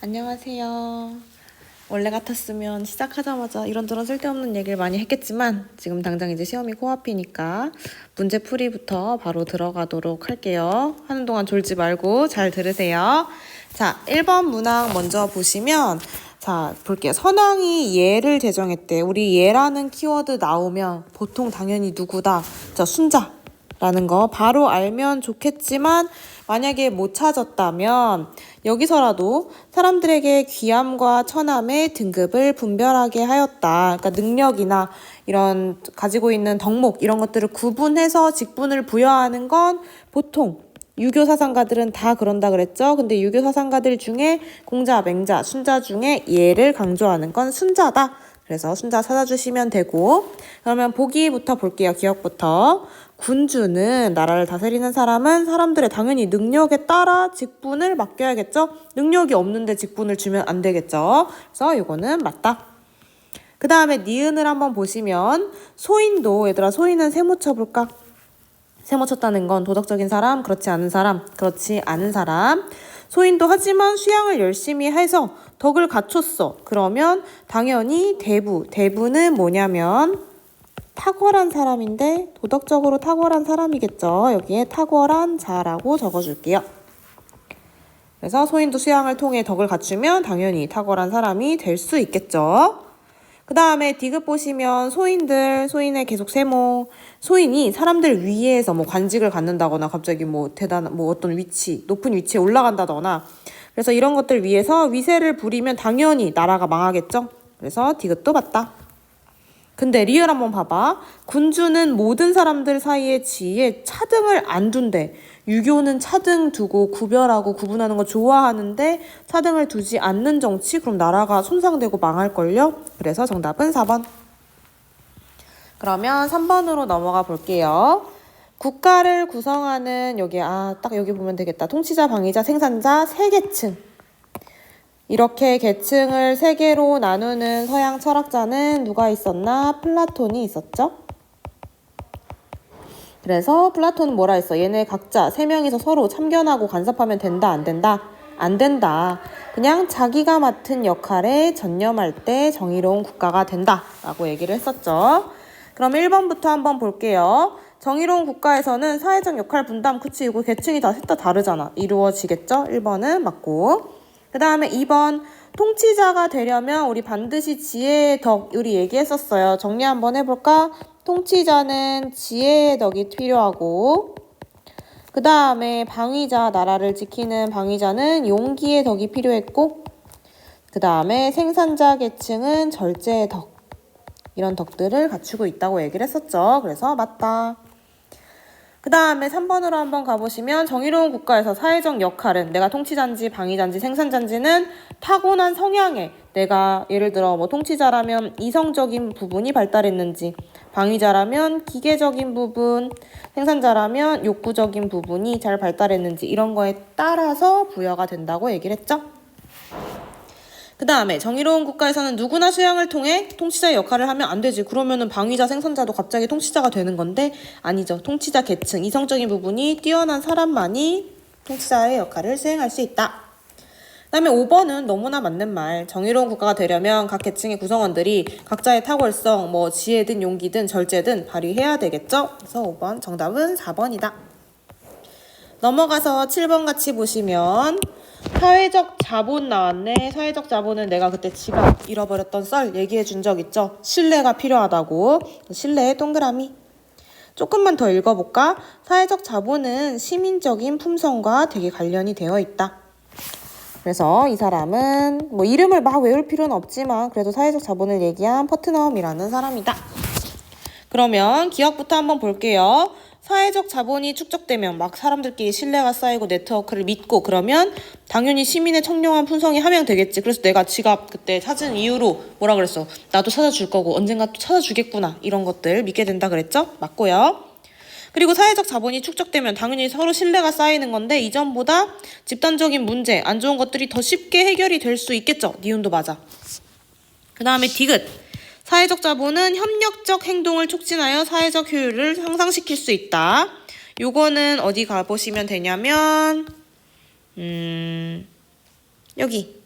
안녕하세요. 원래 같았으면 시작하자마자 이런저런 쓸데없는 얘기를 많이 했겠지만 지금 당장 이제 시험이 코앞이니까 문제 풀이부터 바로 들어가도록 할게요. 하는 동안 졸지 말고 잘 들으세요. 자, 1번 문항 먼저 보시면 자, 볼게요. 선왕이 예를 제정했대. 우리 예라는 키워드 나오면 보통 당연히 누구다? 자, 순자라는 거 바로 알면 좋겠지만 만약에 못 찾았다면 여기서라도 사람들에게 귀함과 천함의 등급을 분별하게 하였다. 그러니까 능력이나 이런 가지고 있는 덕목 이런 것들을 구분해서 직분을 부여하는 건 보통 유교 사상가들은 다 그런다 그랬죠. 근데 유교 사상가들 중에 공자, 맹자, 순자 중에 예를 강조하는 건 순자다. 그래서 순자 찾아주시면 되고, 그러면 보기부터 볼게요. 기억부터. 군주는, 나라를 다스리는 사람은 사람들의 당연히 능력에 따라 직분을 맡겨야겠죠. 능력이 없는데 직분을 주면 안 되겠죠. 그래서 이거는 맞다. 그 다음에 니은을 한번 보시면 소인도, 얘들아 소인은 세모 쳐볼까? 세모 쳤다는 건 도덕적인 사람, 그렇지 않은 사람, 그렇지 않은 사람. 소인도 하지만 수양을 열심히 해서 덕을 갖췄어. 그러면 당연히 대부는 뭐냐면 탁월한 사람인데 도덕적으로 탁월한 사람이겠죠. 여기에 탁월한 자라고 적어줄게요. 그래서 소인도 수양을 통해 덕을 갖추면 당연히 탁월한 사람이 될 수 있겠죠. 그 다음에 디귿 보시면 소인의 계속 세모. 소인이 사람들 위에서 뭐 관직을 갖는다거나 갑자기 뭐 어떤 위치, 높은 위치에 올라간다거나 그래서 이런 것들 위해서 위세를 부리면 당연히 나라가 망하겠죠. 그래서 디귿도 맞다. 근데 리을 한번 봐봐. 군주는 모든 사람들 사이에 지위에 차등을 안 둔대. 유교는 차등 두고 구별하고 구분하는 거 좋아하는데 차등을 두지 않는 정치? 그럼 나라가 손상되고 망할걸요? 그래서 정답은 4번. 그러면 3번으로 넘어가 볼게요. 국가를 구성하는 여기 딱 여기 보면 되겠다. 통치자, 방위자, 생산자 세 계층. 이렇게 계층을 세 개로 나누는 서양 철학자는 누가 있었나? 플라톤이 있었죠. 그래서 플라톤은 뭐라 했어? 얘네 각자 세 명이서 서로 참견하고 간섭하면 된다, 안 된다? 안 된다. 그냥 자기가 맡은 역할에 전념할 때 정의로운 국가가 된다 라고 얘기를 했었죠. 그럼 1번부터 한번 볼게요. 정의로운 국가에서는 사회적 역할 분담, 그치? 이거 계층이 다 셋 다 다르잖아. 이루어지겠죠? 1번은 맞고. 그 다음에 2번 통치자가 되려면 우리 반드시 지혜의 덕 우리 얘기했었어요. 정리 한번 해볼까? 통치자는 지혜의 덕이 필요하고 그 다음에 방위자, 나라를 지키는 방위자는 용기의 덕이 필요했고 그 다음에 생산자 계층은 절제의 덕 이런 덕들을 갖추고 있다고 얘기를 했었죠. 그래서 맞다. 그 다음에 3번으로 한번 가보시면 정의로운 국가에서 사회적 역할은 내가 통치자인지 방위자인지 생산자인지는 타고난 성향에 내가 예를 들어 뭐 통치자라면 이성적인 부분이 발달했는지 방위자라면 기계적인 부분 생산자라면 욕구적인 부분이 잘 발달했는지 이런 거에 따라서 부여가 된다고 얘기를 했죠. 그 다음에 정의로운 국가에서는 누구나 수양을 통해 통치자의 역할을 하면 안 되지. 그러면은 방위자 생산자도 갑자기 통치자가 되는 건데 아니죠. 통치자 계층, 이성적인 부분이 뛰어난 사람만이 통치자의 역할을 수행할 수 있다. 그 다음에 5번은 너무나 맞는 말. 정의로운 국가가 되려면 각 계층의 구성원들이 각자의 탁월성, 뭐 지혜든 용기든 절제든 발휘해야 되겠죠. 그래서 5번 정답은 4번이다. 넘어가서 7번 같이 보시면 사회적 자본 나왔네. 사회적 자본은 내가 그때 지갑 잃어버렸던 썰 얘기해 준 적 있죠. 신뢰가 필요하다고. 신뢰의 동그라미. 조금만 더 읽어볼까? 사회적 자본은 시민적인 품성과 되게 관련이 되어 있다. 그래서 이 사람은 뭐 이름을 막 외울 필요는 없지만 그래도 사회적 자본을 얘기한 퍼트넘이라는 사람이다. 그러면 기억부터 한번 볼게요. 사회적 자본이 축적되면 막 사람들끼리 신뢰가 쌓이고 네트워크를 믿고 그러면 당연히 시민의 청렴한 품성이 함양되겠지. 그래서 내가 지갑 그때 찾은 이유로 뭐라 그랬어? 나도 찾아줄 거고 언젠가 또 찾아주겠구나. 이런 것들 믿게 된다 그랬죠? 맞고요. 그리고 사회적 자본이 축적되면 당연히 서로 신뢰가 쌓이는 건데 이전보다 집단적인 문제, 안 좋은 것들이 더 쉽게 해결이 될 수 있겠죠? 니은도 맞아. 그 다음에 디귿. 사회적 자본은 협력적 행동을 촉진하여 사회적 효율을 향상시킬 수 있다. 요거는 어디 가보시면 되냐면 여기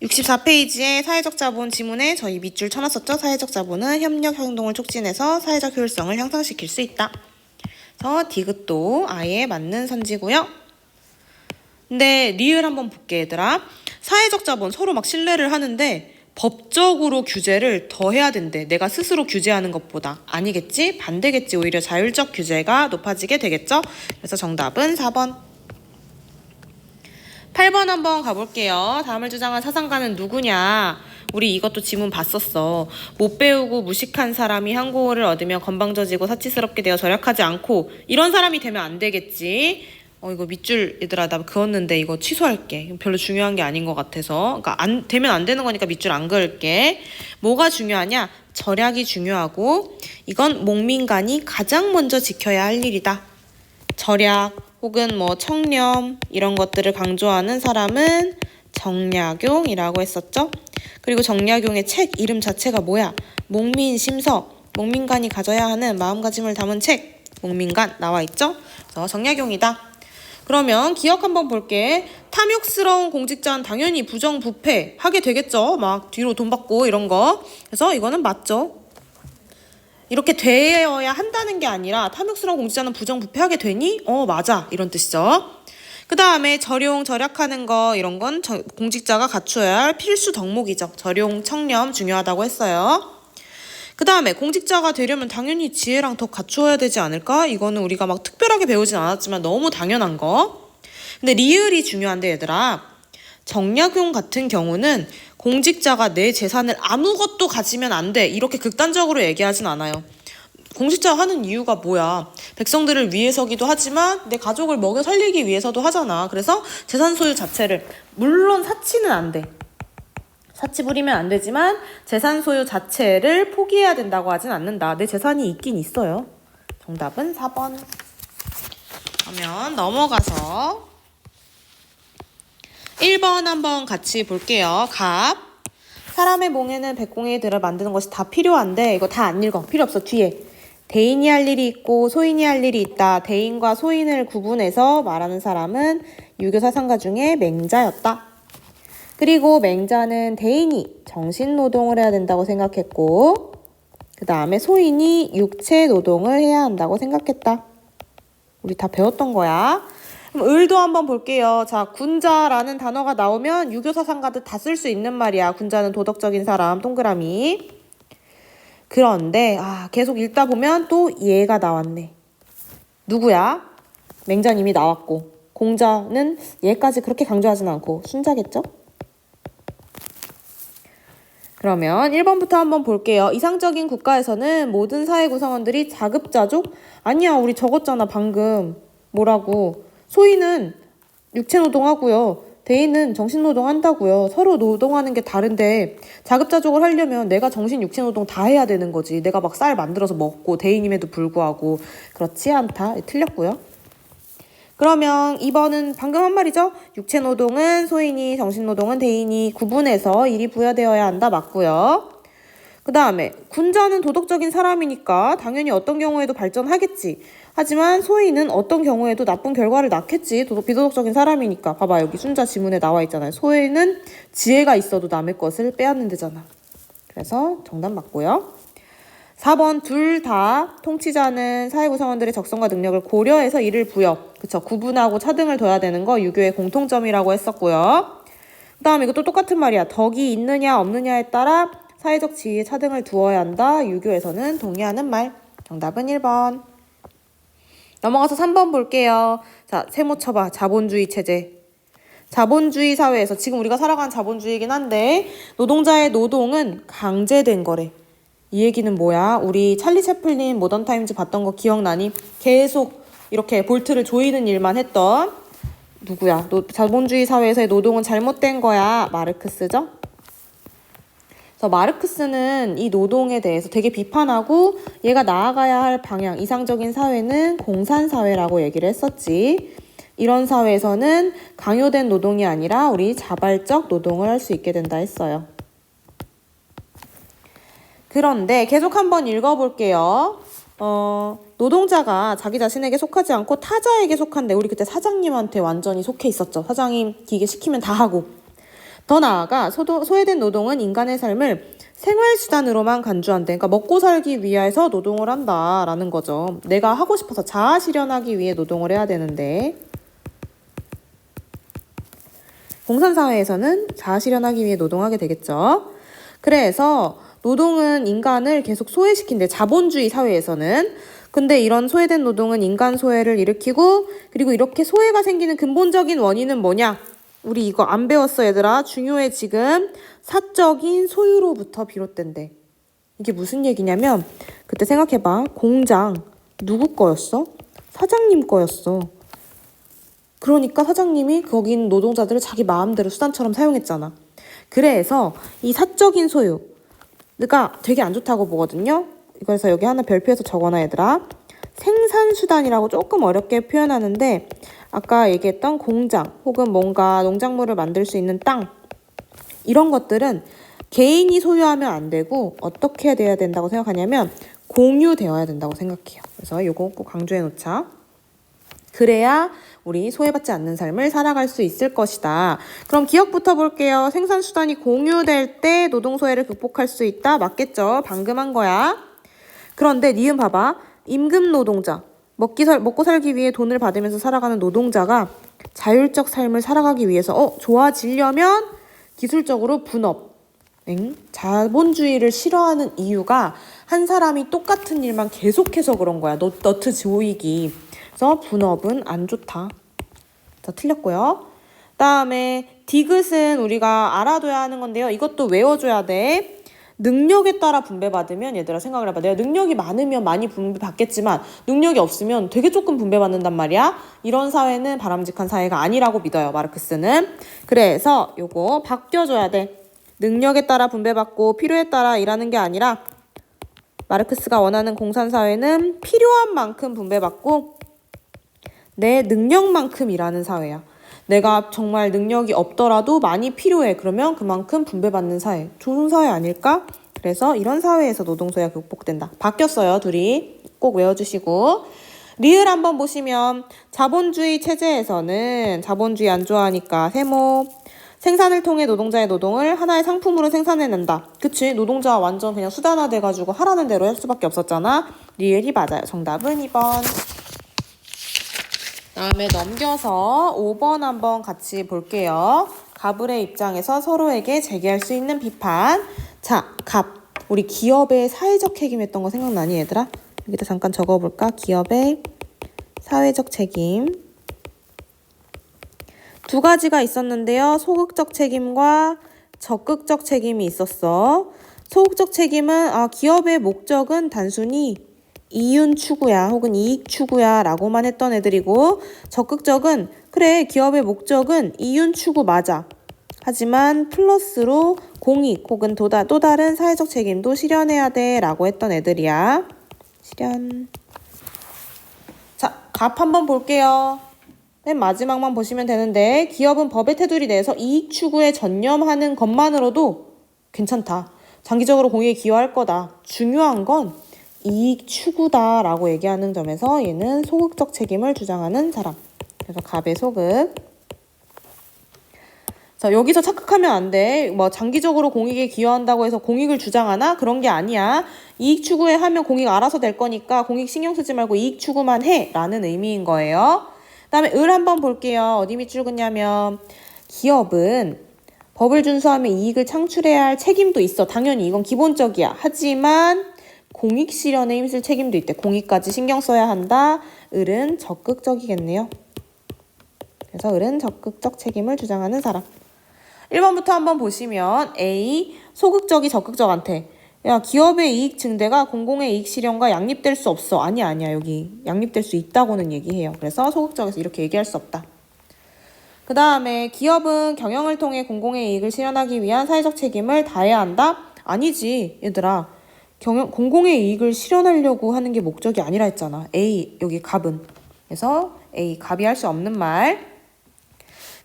64페이지의 사회적 자본 지문에 저희 밑줄 쳐놨었죠. 사회적 자본은 협력 행동을 촉진해서 사회적 효율성을 향상시킬 수 있다. 그래서 디귿도 아예 맞는 선지고요. 근데 리을 한번 볼게 얘들아. 사회적 자본 서로 막 신뢰를 하는데 법적으로 규제를 더 해야 된대. 내가 스스로 규제하는 것보다. 아니겠지? 반대겠지. 오히려 자율적 규제가 높아지게 되겠죠? 그래서 정답은 4번. 8번 한번 가볼게요. 다음을 주장한 사상가는 누구냐? 우리 이것도 지문 봤었어. 못 배우고 무식한 사람이 항고를 얻으면 건방져지고 사치스럽게 되어 절약하지 않고 이런 사람이 되면 안 되겠지. 이거 밑줄 얘들아 나 그었는데 이거 취소할게. 별로 중요한 게 아닌 것 같아서. 그러니까 되면 안 되는 거니까 밑줄 안 그을게. 뭐가 중요하냐? 절약이 중요하고 이건 목민간이 가장 먼저 지켜야 할 일이다. 절약 혹은 뭐 청렴 이런 것들을 강조하는 사람은 정약용이라고 했었죠. 그리고 정약용의 책 이름 자체가 뭐야? 목민심서, 목민간이 가져야 하는 마음가짐을 담은 책, 목민간 나와 있죠. 그래서 정약용이다. 그러면 기억 한번 볼게. 탐욕스러운 공직자는 당연히 부정부패 하게 되겠죠. 막 뒤로 돈 받고 이런 거. 그래서 이거는 맞죠. 이렇게 되어야 한다는 게 아니라 탐욕스러운 공직자는 부정부패하게 되니? 맞아. 이런 뜻이죠. 그 다음에 절용, 절약하는 거 이런 건 공직자가 갖춰야 할 필수 덕목이죠. 절용, 청렴 중요하다고 했어요. 그 다음에 공직자가 되려면 당연히 지혜랑 더 갖추어야 되지 않을까? 이거는 우리가 막 특별하게 배우진 않았지만 너무 당연한 거. 근데 리을이 중요한데 얘들아. 정약용 같은 경우는 공직자가 내 재산을 아무것도 가지면 안 돼. 이렇게 극단적으로 얘기하진 않아요. 공직자가 하는 이유가 뭐야? 백성들을 위해서기도 하지만 내 가족을 먹여 살리기 위해서도 하잖아. 그래서 재산 소유 자체를 물론 사치는 안 돼. 사치 부리면 안 되지만 재산 소유 자체를 포기해야 된다고 하진 않는다. 내 재산이 있긴 있어요. 정답은 4번. 그러면 넘어가서 1번 한번 같이 볼게요. 갑. 사람의 몽에는 백공의 들을 만드는 것이 다 필요한데 이거 다 안 읽어. 필요 없어. 뒤에. 대인이 할 일이 있고 소인이 할 일이 있다. 대인과 소인을 구분해서 말하는 사람은 유교 사상가 중에 맹자였다. 그리고 맹자는 대인이 정신노동을 해야 된다고 생각했고 그 다음에 소인이 육체노동을 해야 한다고 생각했다. 우리 다 배웠던 거야. 그럼 을도 한번 볼게요. 자, 군자라는 단어가 나오면 유교사상가들 다 쓸 수 있는 말이야. 군자는 도덕적인 사람, 동그라미. 그런데 계속 읽다 보면 또 얘가 나왔네. 누구야? 맹자님이 나왔고 공자는 얘까지 그렇게 강조하진 않고 순자겠죠? 그러면 1번부터 한번 볼게요. 이상적인 국가에서는 모든 사회 구성원들이 자급자족? 아니야, 우리 적었잖아, 방금. 뭐라고? 소인은 육체노동하고요. 대인은 정신노동 한다고요. 서로 노동하는 게 다른데 자급자족을 하려면 내가 정신, 육체노동 다 해야 되는 거지. 내가 막 쌀 만들어서 먹고 대인임에도 불구하고. 그렇지 않다. 틀렸고요. 그러면 2번은 방금 한 말이죠. 육체노동은 소인이, 정신노동은 대인이 구분해서 일이 부여되어야 한다. 맞고요. 그 다음에 군자는 도덕적인 사람이니까 당연히 어떤 경우에도 발전하겠지. 하지만 소인은 어떤 경우에도 나쁜 결과를 낳겠지. 비도덕적인 사람이니까. 봐봐, 여기 순자 지문에 나와 있잖아요. 소인은 지혜가 있어도 남의 것을 빼앗는 데잖아. 그래서 정답 맞고요. 4번 둘 다 통치자는 사회 구성원들의 적성과 능력을 고려해서 이를 그쵸, 구분하고 차등을 둬야 되는 거 유교의 공통점이라고 했었고요. 그 다음에 이것도 똑같은 말이야. 덕이 있느냐 없느냐에 따라 사회적 지위에 차등을 두어야 한다. 유교에서는 동의하는 말. 정답은 1번. 넘어가서 3번 볼게요. 자, 세모 쳐봐. 자본주의 체제. 자본주의 사회에서 지금 우리가 살아가는 자본주의이긴 한데 노동자의 노동은 강제된 거래. 이 얘기는 뭐야? 우리 찰리 채플린 모던 타임즈 봤던 거 기억나니? 계속 이렇게 볼트를 조이는 일만 했던 누구야? 자본주의 사회에서의 노동은 잘못된 거야. 마르크스죠? 그래서 마르크스는 이 노동에 대해서 되게 비판하고 얘가 나아가야 할 방향, 이상적인 사회는 공산사회라고 얘기를 했었지. 이런 사회에서는 강요된 노동이 아니라 우리 자발적 노동을 할 수 있게 된다 했어요. 그런데 계속 한번 읽어볼게요. 노동자가 자기 자신에게 속하지 않고 타자에게 속한데 우리 그때 사장님한테 완전히 속해 있었죠. 사장님 기계 시키면 다 하고. 더 나아가 소외된 노동은 인간의 삶을 생활수단으로만 간주한대. 그러니까 먹고 살기 위해서 노동을 한다라는 거죠. 내가 하고 싶어서 자아 실현하기 위해 노동을 해야 되는데 공산사회에서는 자아 실현하기 위해 노동하게 되겠죠. 그래서 노동은 인간을 계속 소외시킨대. 자본주의 사회에서는. 근데 이런 소외된 노동은 인간 소외를 일으키고 그리고 이렇게 소외가 생기는 근본적인 원인은 뭐냐? 우리 이거 안 배웠어 얘들아. 중요해 지금. 사적인 소유로부터 비롯된대. 이게 무슨 얘기냐면 그때 생각해봐. 공장 누구 거였어? 사장님 거였어. 그러니까 사장님이 거기 있는 노동자들을 자기 마음대로 수단처럼 사용했잖아. 그래서 이 사적인 소유가 되게 안 좋다고 보거든요. 그래서 여기 하나 별표해서 적어놔 얘들아. 생산수단이라고 조금 어렵게 표현하는데 아까 얘기했던 공장 혹은 뭔가 농작물을 만들 수 있는 땅 이런 것들은 개인이 소유하면 안 되고 어떻게 돼야 된다고 생각하냐면 공유되어야 된다고 생각해요. 그래서 이거 꼭 강조해 놓자. 그래야 우리 소외받지 않는 삶을 살아갈 수 있을 것이다. 그럼 기억부터 볼게요. 생산수단이 공유될 때 노동소외를 극복할 수 있다. 맞겠죠? 방금 한 거야. 그런데 니은 봐봐. 임금 노동자, 먹고 살기 위해 돈을 받으면서 살아가는 노동자가 자율적 삶을 살아가기 위해서 좋아지려면 기술적으로 분업, 자본주의를 싫어하는 이유가 한 사람이 똑같은 일만 계속해서 그런 거야. 너트 조이기. 그래서 분업은 안 좋다. 자, 틀렸고요. 다음에 디귿은 우리가 알아둬야 하는 건데요. 이것도 외워줘야 돼. 능력에 따라 분배받으면 얘들아 생각을 해봐. 내가 능력이 많으면 많이 분배받겠지만 능력이 없으면 되게 조금 분배받는단 말이야. 이런 사회는 바람직한 사회가 아니라고 믿어요. 마르크스는. 그래서 요거 바뀌어줘야 돼. 능력에 따라 분배받고 필요에 따라 일하는 게 아니라 마르크스가 원하는 공산사회는 필요한 만큼 분배받고 내 능력만큼 일하는 사회야. 내가 정말 능력이 없더라도 많이 필요해. 그러면 그만큼 분배받는 사회. 좋은 사회 아닐까? 그래서 이런 사회에서 노동소외가 극복된다. 바뀌었어요, 둘이. 꼭 외워주시고. 리을 한번 보시면 자본주의 체제에서는 자본주의 안 좋아하니까 세모. 생산을 통해 노동자의 노동을 하나의 상품으로 생산해낸다. 그치? 노동자가 완전 그냥 수단화돼가지고 하라는 대로 할 수밖에 없었잖아. 리을이 맞아요. 정답은 2번. 다음에 넘겨서 5번 한번 같이 볼게요. 갑을의 입장에서 서로에게 제기할 수 있는 비판. 자, 갑. 우리 기업의 사회적 책임했던 거 생각나니 얘들아? 여기다 잠깐 적어볼까? 기업의 사회적 책임. 두 가지가 있었는데요. 소극적 책임과 적극적 책임이 있었어. 소극적 책임은 기업의 목적은 단순히 이윤 추구야 혹은 이익 추구야 라고만 했던 애들이고 적극적은 그래 기업의 목적은 이윤 추구 맞아. 하지만 플러스로 공익 혹은 또 다른 사회적 책임도 실현해야 돼 라고 했던 애들이야. 실현. 자, 갑 한번 볼게요. 맨 마지막만 보시면 되는데 기업은 법의 테두리 내에서 이익 추구에 전념하는 것만으로도 괜찮다. 장기적으로 공익에 기여할 거다. 중요한 건 이익 추구다라고 얘기하는 점에서 얘는 소극적 책임을 주장하는 사람. 그래서 갑의 소극. 자, 여기서 착각하면 안 돼. 뭐 장기적으로 공익에 기여한다고 해서 공익을 주장하나? 그런 게 아니야. 이익 추구에 하면 공익 알아서 될 거니까 공익 신경 쓰지 말고 이익 추구만 해 라는 의미인 거예요. 그다음에 을 한번 볼게요. 어디 밑줄 긋냐면 기업은 법을 준수하며 이익을 창출해야 할 책임도 있어. 당연히 이건 기본적이야. 하지만 공익 실현에 힘쓸 책임도 있대. 공익까지 신경 써야 한다. 을은 적극적이겠네요. 그래서 을은 적극적 책임을 주장하는 사람. 1번부터 한번 보시면 A. 소극적이 적극적한테 야 기업의 이익 증대가 공공의 이익 실현과 양립될 수 없어. 아니야 여기 양립될 수 있다고는 얘기해요. 그래서 소극적에서 이렇게 얘기할 수 없다. 그 다음에 기업은 경영을 통해 공공의 이익을 실현하기 위한 사회적 책임을 다해야 한다? 아니지 얘들아. 공공의 이익을 실현하려고 하는 게 목적이 아니라 했잖아. A 여기 갑은. 그래서 A 갑이 할 수 없는 말.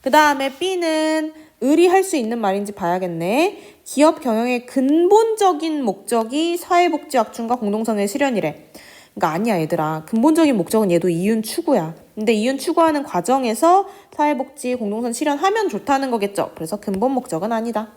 그 다음에 B는 을이 할 수 있는 말인지 봐야겠네. 기업 경영의 근본적인 목적이 사회복지 확충과 공동선의 실현이래. 그러니까 아니야 얘들아. 근본적인 목적은 얘도 이윤 추구야. 근데 이윤 추구하는 과정에서 사회복지 공동선 실현하면 좋다는 거겠죠. 그래서 근본 목적은 아니다.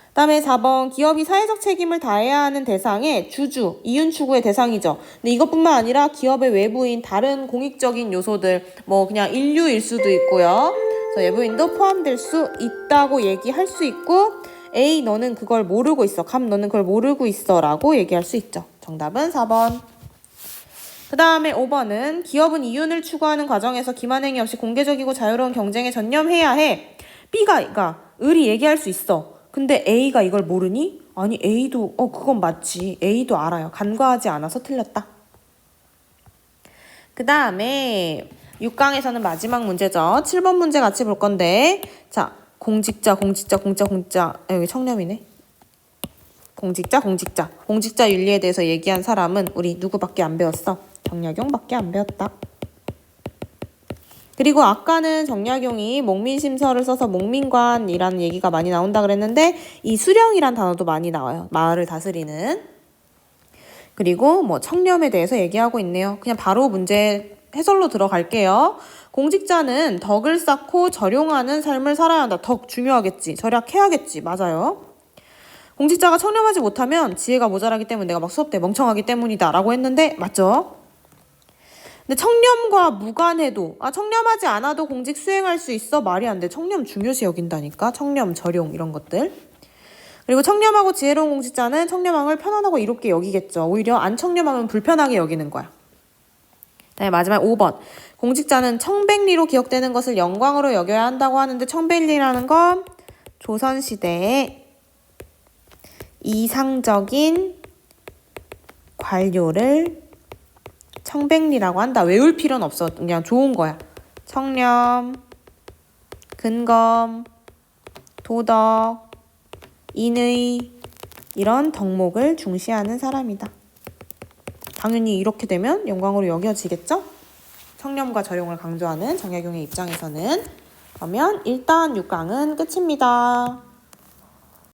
그다음에 4번 기업이 사회적 책임을 다해야 하는 대상의 주주, 이윤 추구의 대상이죠. 근데 이것뿐만 아니라 기업의 외부인 다른 공익적인 요소들 뭐 그냥 인류일 수도 있고요. 그래서 외부인도 포함될 수 있다고 얘기할 수 있고 A 너는 그걸 모르고 있어. 감 너는 그걸 모르고 있어 라고 얘기할 수 있죠. 정답은 4번. 그 다음에 5번은 기업은 이윤을 추구하는 과정에서 기만행위 없이 공개적이고 자유로운 경쟁에 전념해야 해. B가 을이 얘기할 수 있어. 근데 A가 이걸 모르니? 아니 A도 그건 맞지. A도 알아요. 간과하지 않아서 틀렸다. 그 다음에 6강에서는 마지막 문제죠. 7번 문제 같이 볼 건데 자 공직자 여기 청렴이네. 공직자 윤리에 대해서 얘기한 사람은 우리 누구밖에 안 배웠어? 정약용밖에 안 배웠다. 그리고 아까는 정약용이 목민심서를 써서 목민관이라는 얘기가 많이 나온다 그랬는데 이 수령이란 단어도 많이 나와요. 마을을 다스리는. 그리고 뭐 청렴에 대해서 얘기하고 있네요. 그냥 바로 문제 해설로 들어갈게요. 공직자는 덕을 쌓고 절용하는 삶을 살아야 한다. 덕 중요하겠지. 절약해야겠지. 맞아요. 공직자가 청렴하지 못하면 지혜가 모자라기 때문에 내가 막 수업 때 멍청하기 때문이다 라고 했는데 맞죠? 근데 청렴과 무관해도 청렴하지 않아도 공직 수행할 수 있어? 말이 안 돼. 청렴 중요시 여긴다니까. 청렴, 절용 이런 것들. 그리고 청렴하고 지혜로운 공직자는 청렴함을 편안하고 이롭게 여기겠죠. 오히려 안 청렴하면 불편하게 여기는 거야. 네, 마지막 5번. 공직자는 청백리로 기억되는 것을 영광으로 여겨야 한다고 하는데 청백리라는 건 조선시대의 이상적인 관료를 청백리라고 한다. 외울 필요는 없어. 그냥 좋은 거야. 청렴, 근검, 도덕, 인의 이런 덕목을 중시하는 사람이다. 당연히 이렇게 되면 영광으로 여겨지겠죠? 청렴과 절용을 강조하는 정약용의 입장에서는. 그러면 일단 6강은 끝입니다.